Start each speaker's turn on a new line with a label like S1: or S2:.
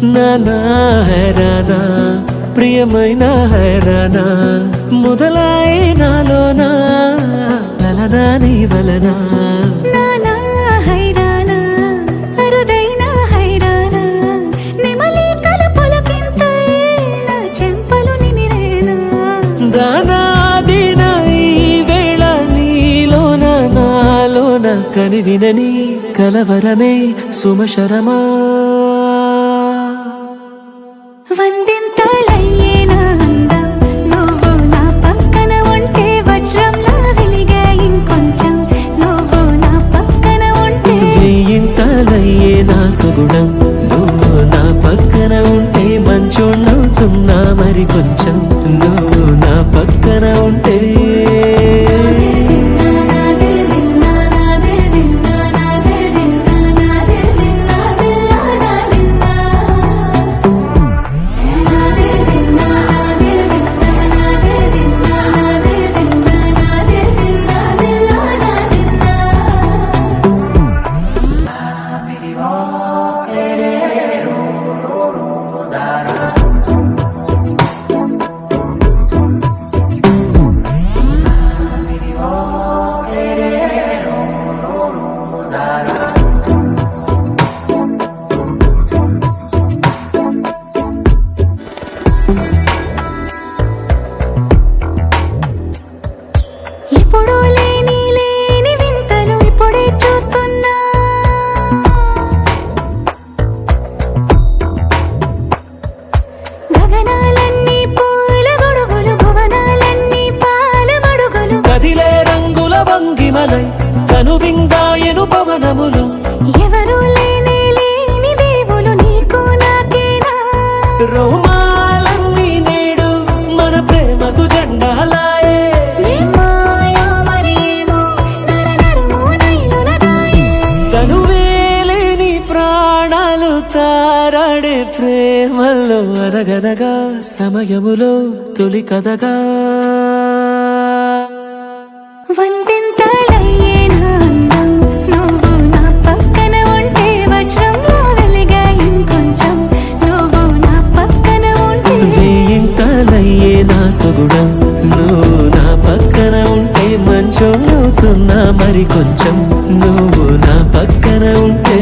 S1: నానా హైరానా ప్రియమైన హైరానా మొదలాయి నాలోనా లలనా నీ వలనా
S2: నానా హైరానా అరుదైన హైరానా నెమలి కలపులకింతై నా చెంపలు నిమిరేనా
S1: దానా దీనా ఈ వేళ నీలోన నాలోన కనివినని కలవరమే సుమశరమా
S2: వందింతలయ్యేనా అందం నువ్వు నా పక్కన ఉంటే వజ్రంలా వెలిగే ఇంకొంచెం నువ్వు నా పక్కన ఉంటే
S1: వెయ్యింతలయ్యే నా సుగుణం నువ్వు నా పక్కన ఉంటే మంచోళ్ళవుతున్నా మరి కొంచెం నువ్వు నా పక్కన ఉంటే
S2: ఇప్పుడు లేని లేని వింతలు ఇప్పుడే చూస్తున్నా గగనాలన్నీ పూల గొడుగులు భువనాలన్నీ పాల మడుగులు
S1: కదిలే రంగుల భంగిమలై కనువిందాయను పవనములు
S2: ఎవరు లేని లేని దేవులు నీకు నాకేనా
S1: రోమాలన్నీ నేడు మన ప్రేమకు జెండాలాయే
S2: ఏమాయో మరేమో నరనరమో నైలునదాయే
S1: కనువేలేని ప్రాణాలు తారాడే ప్రేమల్లో అనగనగా సమయములో తొలి కథగా
S2: వందింతలయ్యేనా అందం నువ్వు నా పక్కన ఉంటే వజ్రంలా వెలిగే ఇంకొంచెం నువ్వు నా పక్కన ఉంటే
S1: వెయ్యింతలయ్యే నా సుగుణం నువ్వు నా పక్కన ఉంటే మంచోళ్ళవుతున్నా మరి కొంచెం నువ్వు నా పక్కన ఉంటే